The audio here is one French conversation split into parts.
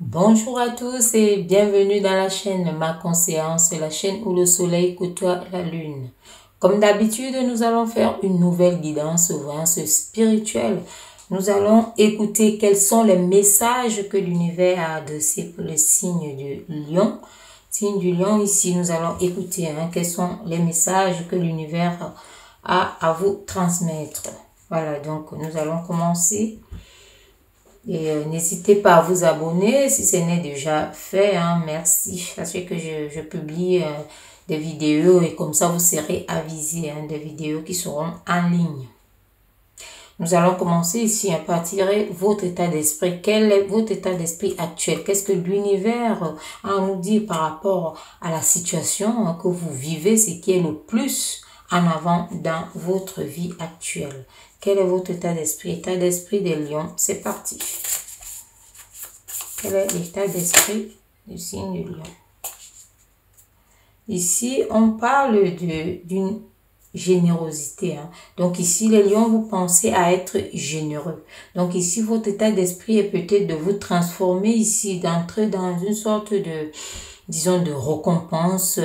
Bonjour à tous et bienvenue dans la chaîne Ma Conscience, la chaîne où le soleil côtoie la lune. Comme d'habitude, nous allons faire une nouvelle guidance voyance spirituelle. Nous allons écouter quels sont les messages que l'univers a adressés pour le signe du lion. Signe du lion, ici, nous allons écouter quels sont les messages que l'univers a à vous transmettre. Voilà, donc nous allons commencer. Et n'hésitez pas à vous abonner si ce n'est déjà fait. Merci. Parce que je publie des vidéos et comme ça vous serez avisés des vidéos qui seront en ligne. Nous allons commencer ici par tirer votre état d'esprit. Quel est votre état d'esprit actuel? Qu'est-ce que l'univers a à nous dire par rapport à la situation que vous vivez, ce qui est le plus en avant dans votre vie actuelle? Quel est votre état d'esprit? État d'esprit des lions, c'est parti. Quel est l'état d'esprit du signe du lion? Ici, on parle d'une générosité. Donc ici, les lions, vous pensez à être généreux. Donc ici, votre état d'esprit est peut-être de vous transformer ici, d'entrer dans une sorte de, disons, de récompense,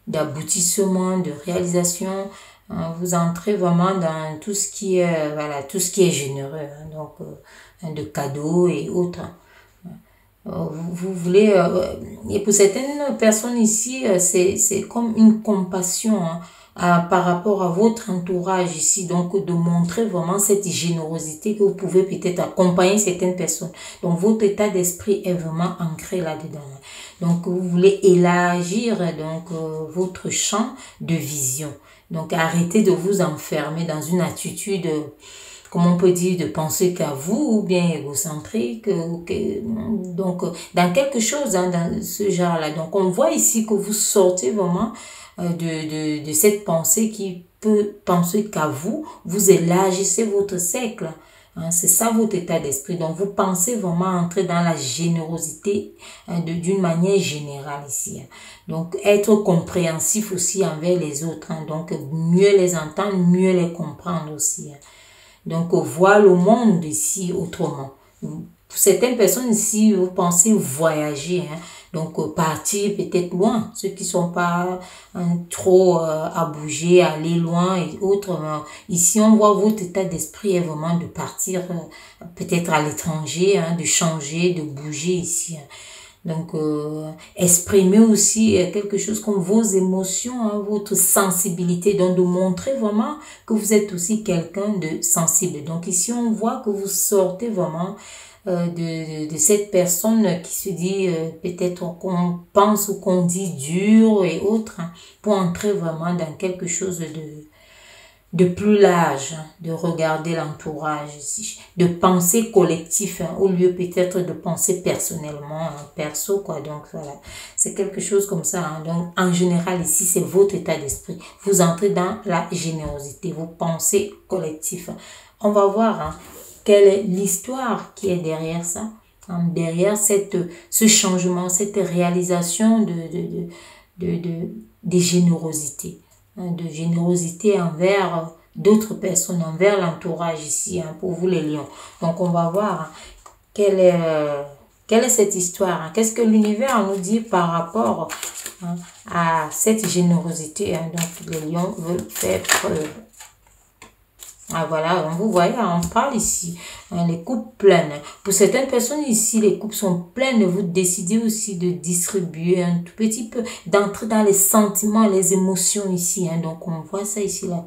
d'aboutissement, de réalisation. Vous entrez vraiment dans tout ce qui est, voilà, tout ce qui est généreux. Donc, de cadeaux et autres. Vous voulez, et pour certaines personnes ici, c'est comme une compassion par rapport à votre entourage ici, donc de montrer vraiment cette générosité que vous pouvez peut-être accompagner certaines personnes. Donc votre état d'esprit est vraiment ancré là-dedans. Donc vous voulez élargir donc votre champ de vision. Donc arrêtez de vous enfermer dans une attitude comment on peut dire, de penser qu'à vous, ou bien égocentrique, donc dans quelque chose, dans ce genre-là. Donc on voit ici que vous sortez vraiment de cette pensée qui peut penser qu'à vous, vous élargissez votre cercle. C'est ça votre état d'esprit. Donc vous pensez vraiment entrer dans la générosité d'une manière générale ici. Donc être compréhensif aussi envers les autres. Donc mieux les entendre, mieux les comprendre aussi. Donc, voir le monde ici autrement. Pour certaines personnes ici, vous pensez voyager, donc partir peut-être loin. Ceux qui sont pas trop à bouger, aller loin et autres. Ici, on voit votre état d'esprit est vraiment de partir peut-être à l'étranger, de changer, de bouger ici. Donc, exprimer aussi quelque chose comme vos émotions, votre sensibilité. Donc, de montrer vraiment que vous êtes aussi quelqu'un de sensible. Donc, ici, on voit que vous sortez vraiment de cette personne qui se dit peut-être qu'on pense ou qu'on dit dur et autres, pour entrer vraiment dans quelque chose de plus large, de regarder l'entourage ici, de penser collectif, au lieu peut-être de penser personnellement, perso, quoi. Donc, voilà, c'est quelque chose comme ça. Donc, en général, ici, c'est votre état d'esprit. Vous entrez dans la générosité, vous pensez collectif. On va voir quelle est l'histoire qui est derrière ça, derrière ce changement, cette réalisation de générosité. De générosité envers d'autres personnes, envers l'entourage ici, pour vous les lions. Donc, on va voir quelle est cette histoire. Qu'est-ce que l'univers nous dit par rapport à cette générosité. Donc, les lions veulent faire preuve. Voilà, vous voyez, on parle ici, les coupes pleines. Pour certaines personnes ici, les coupes sont pleines. Vous décidez aussi de distribuer un tout petit peu, d'entrer dans les sentiments, les émotions ici. Donc, on voit ça ici, la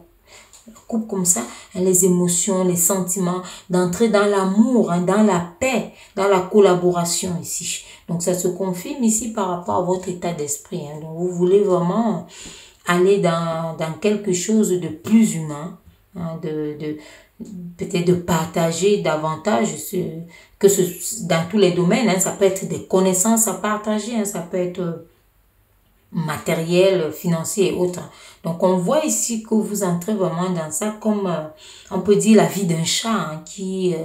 coupe comme ça, les émotions, les sentiments, d'entrer dans l'amour, dans la paix, dans la collaboration ici. Donc, ça se confirme ici par rapport à votre état d'esprit. Donc, vous voulez vraiment aller dans quelque chose de plus humain. Peut-être de partager davantage dans tous les domaines. Ça peut être des connaissances à partager, ça peut être matériel, financier et autres. Donc on voit ici que vous entrez vraiment dans ça comme on peut dire la vie d'un chat qui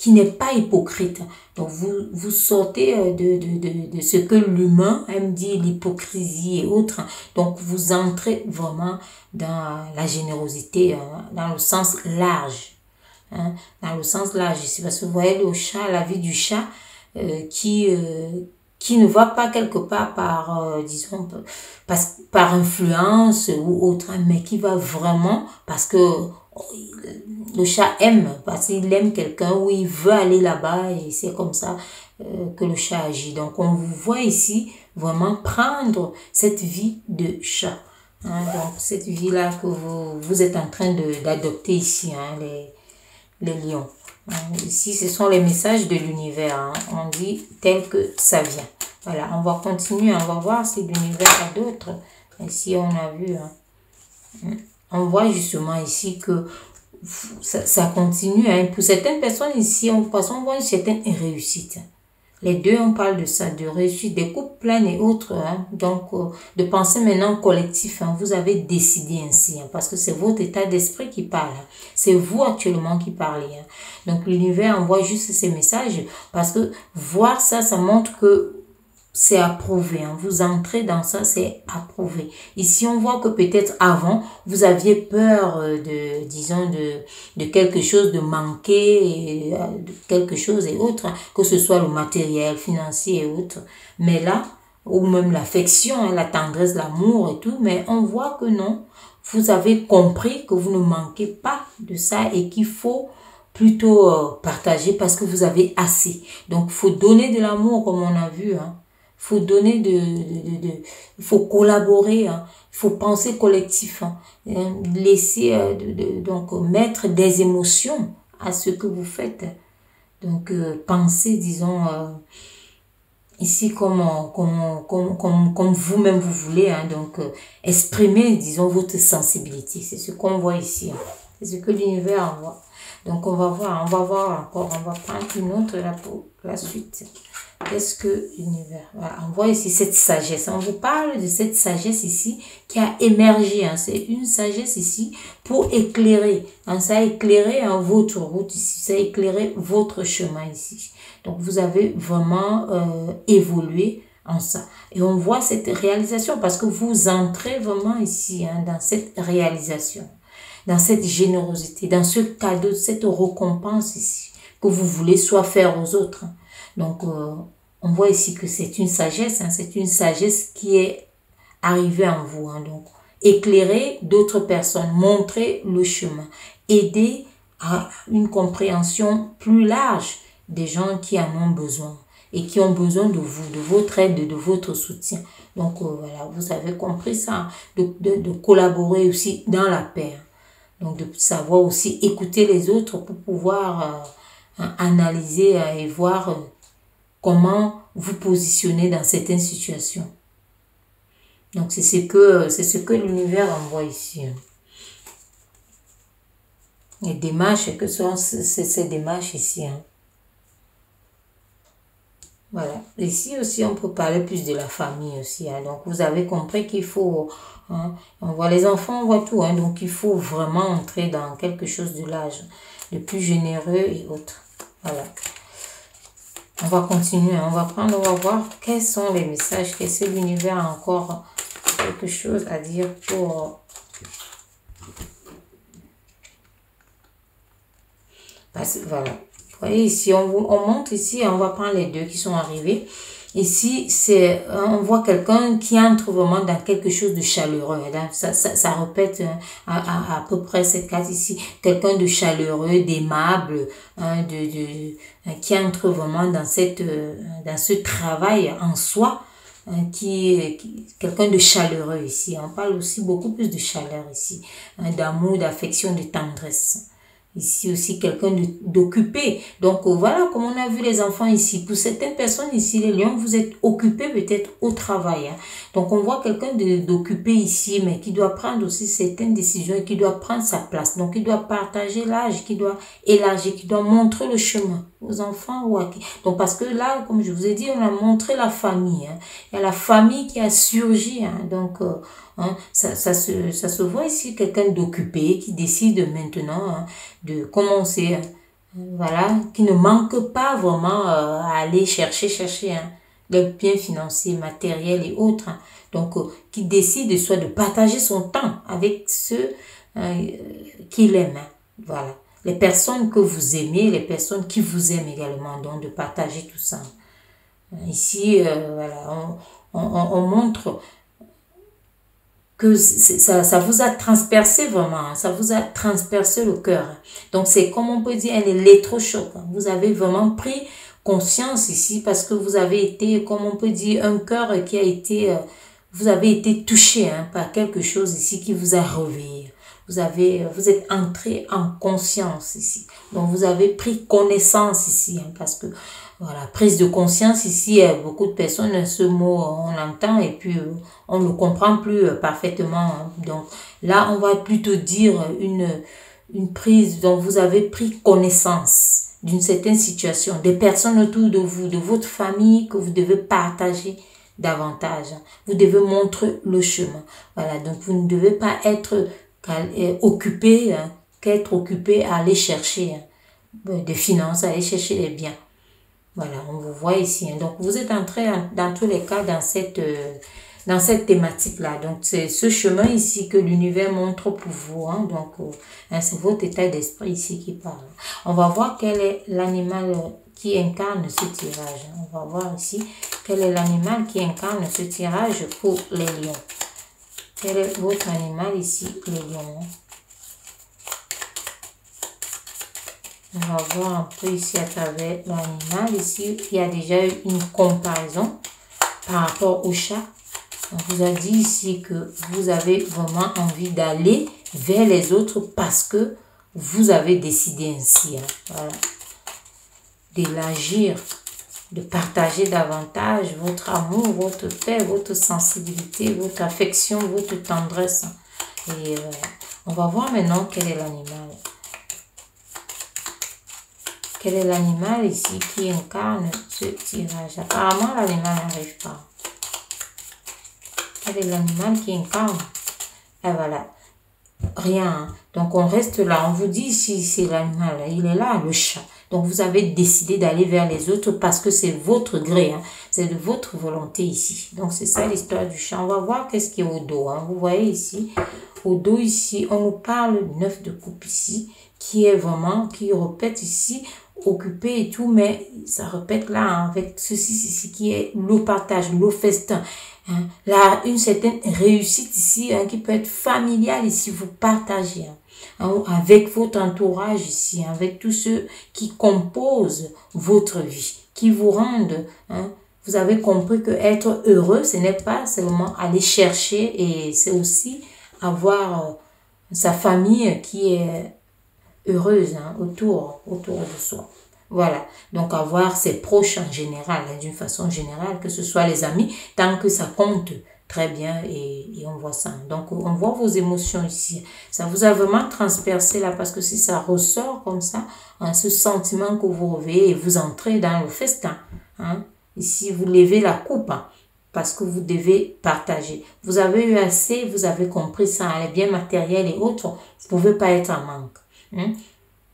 n'est pas hypocrite. Donc vous sortez de ce que l'humain aime dire, l'hypocrisie et autres. Donc vous entrez vraiment dans la générosité, dans le sens large. Dans le sens large ici. Parce que vous voyez le chat, la vie du chat, qui ne va pas quelque part par, disons, par influence ou autre, hein, mais qui va vraiment parce que le chat aime, parce qu'il aime quelqu'un ou il veut aller là-bas et c'est comme ça que le chat agit. Donc on vous voit ici vraiment prendre cette vie de chat. Hein, donc cette vie-là que vous êtes en train d'adopter ici, hein, les lions. Ici, ce sont les messages de l'univers. Hein. On dit tel que ça vient. Voilà, on va continuer. On va voir si l'univers a d'autres. Ici, on a vu. Hein. On voit justement ici que ça continue. Hein. Pour certaines personnes ici, on voit une certaine réussite. Les deux, on parle de ça, de réussite, des couples pleins et autres. Hein. Donc, de penser maintenant collectif. Hein. Vous avez décidé ainsi, hein, parce que c'est votre état d'esprit qui parle. Hein. C'est vous actuellement qui parlez. Hein. Donc, l'univers envoie juste ces messages parce que voir ça, ça montre que c'est approuvé. Hein. Vous entrez dans ça, c'est approuvé. Ici, on voit que peut-être avant, vous aviez peur disons, de quelque chose, de manquer, de quelque chose et autre, hein, que ce soit le matériel, financier et autres. Mais là, ou même l'affection, hein, la tendresse, l'amour et tout, mais on voit que non, vous avez compris que vous ne manquez pas de ça et qu'il faut plutôt partager parce que vous avez assez. Donc, il faut donner de l'amour comme on a vu, hein. Faut donner il faut collaborer, hein. Il faut penser collectif, hein. Laisser donc mettre des émotions à ce que vous faites. Donc penser, disons, ici comme vous-même vous voulez, hein. Donc exprimer, disons, votre sensibilité. C'est ce qu'on voit ici, hein. C'est ce que l'univers envoie. Donc on va voir encore, on va prendre une autre là pour la suite. Qu'est-ce que l'univers? Voilà, on voit ici cette sagesse. On vous parle de cette sagesse ici qui a émergé. Hein. C'est une sagesse ici pour éclairer. Hein. Ça a éclairé votre route ici. Ça a éclairé votre chemin ici. Donc vous avez vraiment évolué en ça. Et on voit cette réalisation parce que vous entrez vraiment ici, hein, dans cette réalisation, dans cette générosité, dans ce cadeau, cette récompense ici que vous voulez soit faire aux autres. Hein. Donc, on voit ici que c'est une sagesse, hein, c'est une sagesse qui est arrivée en vous. Hein, donc, éclairer d'autres personnes, montrer le chemin, aider à une compréhension plus large des gens qui en ont besoin et qui ont besoin de vous, de votre aide, de votre soutien. Donc, voilà, vous avez compris ça, de collaborer aussi dans la paix. Hein. Donc, de savoir aussi écouter les autres pour pouvoir analyser et voir comment vous positionner dans certaines situations. Donc, c'est ce que l'univers envoie ici. Les démarches, que sont ces démarches ici. Hein. Voilà. Ici aussi, on peut parler plus de la famille aussi. Hein. Donc, vous avez compris qu'il faut... Hein, on voit les enfants, on voit tout. Hein. Donc, il faut vraiment entrer dans quelque chose de large, de plus généreux et autres. Voilà. On va continuer, on va voir quels sont les messages, qu'est-ce que l'univers a encore quelque chose à dire pour... Parce que voilà, vous voyez ici, on montre ici, on va prendre les deux qui sont arrivés. Ici, on voit quelqu'un qui entre vraiment dans quelque chose de chaleureux. Ça répète à peu près cette case ici. Quelqu'un de chaleureux, d'aimable, hein, qui entre vraiment dans ce travail en soi, hein, quelqu'un de chaleureux ici. On parle aussi beaucoup plus de chaleur ici, hein, d'amour, d'affection, de tendresse. Ici aussi, quelqu'un d'occupé. Donc, voilà, comme on a vu les enfants ici. Pour certaines personnes ici, les lions, vous êtes occupés peut-être au travail. Hein. Donc, on voit quelqu'un d'occupé ici, mais qui doit prendre aussi certaines décisions et qui doit prendre sa place. Donc, il doit partager l'âge, qui doit élargir, qui doit montrer le chemin aux enfants ou à qui. Donc, parce que là, comme je vous ai dit, on a montré la famille. Hein. Il y a la famille qui a surgi. Hein. Donc, hein, ça se voit ici, quelqu'un d'occupé qui décide maintenant hein, de commencer, hein, voilà, qui ne manque pas vraiment à aller chercher hein, les biens financiers, matériels et autres. Hein. Donc, qui décide soit de partager son temps avec ceux qu'il aime. Hein. Voilà. Les personnes que vous aimez, les personnes qui vous aiment également, donc de partager tout ça. Ici, voilà, on montre que ça vous a transpercé vraiment, ça vous a transpercé le cœur. Donc c'est comme on peut dire un électrochoc. Vous avez vraiment pris conscience ici parce que vous avez été, comme on peut dire, un cœur qui a été, vous avez été touché par quelque chose ici qui vous a réveillé. Vous êtes entré en conscience ici. Donc vous avez pris connaissance ici parce que voilà, prise de conscience ici, beaucoup de personnes, ce mot, on l'entend et puis on ne le comprend plus parfaitement. Donc là, on va plutôt dire une prise dont vous avez pris connaissance d'une certaine situation, des personnes autour de vous, de votre famille que vous devez partager davantage. Vous devez montrer le chemin. Voilà, donc vous ne devez pas être occupé, qu'être occupé à aller chercher des finances, à aller chercher les biens. Voilà, on vous voit ici. Donc, vous êtes entré dans tous les cas dans cette thématique-là. Donc, c'est ce chemin ici que l'univers montre pour vous. Donc, c'est votre état d'esprit ici qui parle. On va voir quel est l'animal qui incarne ce tirage. On va voir ici quel est l'animal qui incarne ce tirage pour les lions. Quel est votre animal ici, les lions? On va voir un peu ici à travers l'animal. Ici, il y a déjà eu une comparaison par rapport au chat. On vous a dit ici que vous avez vraiment envie d'aller vers les autres parce que vous avez décidé ainsi. Voilà. D'élargir, de partager davantage votre amour, votre paix, votre sensibilité, votre affection, votre tendresse. Et on va voir maintenant quel est l'animal. Quel est l'animal ici qui incarne ce tirage? Apparemment, l'animal n'arrive pas. Quel est l'animal qui incarne? Et voilà. Rien. Donc, on reste là. On vous dit ici, c'est l'animal. Il est là, le chat. Donc, vous avez décidé d'aller vers les autres parce que c'est votre gré. C'est de votre volonté ici. Donc, c'est ça l'histoire du chat. On va voir qu'est-ce qui est au dos. Vous voyez ici, au dos ici, on nous parle du 9 de coupe ici, qui est vraiment, qui répète ici, occupé et tout, mais ça répète là avec ceci qui est le partage, le festin. Là, une certaine réussite ici qui peut être familiale ici, vous partagez avec votre entourage ici, avec tous ceux qui composent votre vie, qui vous rendent, vous avez compris que être heureux, ce n'est pas seulement aller chercher et c'est aussi avoir sa famille qui est heureuse autour de soi. Voilà, donc avoir ses proches en général, d'une façon générale, que ce soit les amis, tant que ça compte très bien et on voit ça. Donc on voit vos émotions ici. Ça vous a vraiment transpercé là parce que si ça ressort comme ça, ce sentiment que vous réveillez et vous entrez dans le festin. Ici, vous levez la coupe parce que vous devez partager. Vous avez eu assez, vous avez compris ça, les biens matériels et autres, vous ne pouvez pas être en manque.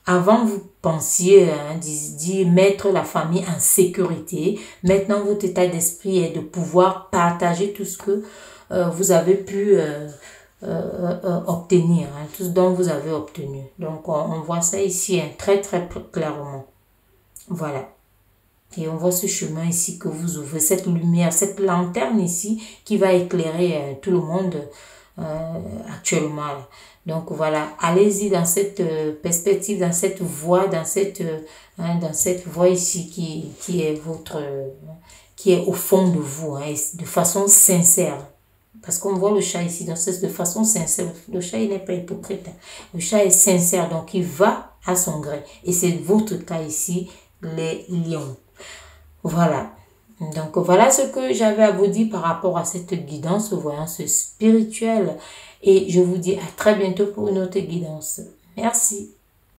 Avant, vous pensiez d'y mettre la famille en sécurité. Maintenant, votre état d'esprit est de pouvoir partager tout ce que vous avez pu obtenir, tout ce dont vous avez obtenu. Donc, on voit ça ici très, très clairement. Voilà. Et on voit ce chemin ici que vous ouvrez, cette lumière, cette lanterne ici qui va éclairer tout le monde actuellement. Donc voilà, allez-y dans cette perspective, dans cette voie, dans cette voie ici qui est qui est au fond de vous, de façon sincère. Parce qu'on voit le chat ici, donc c'est de façon sincère. Le chat, il n'est pas hypocrite. Le chat est sincère, donc il va à son gré. Et c'est votre cas ici, les lions. Voilà. Donc voilà ce que j'avais à vous dire par rapport à cette guidance, voyance spirituelle. Et je vous dis à très bientôt pour une autre guidance. Merci.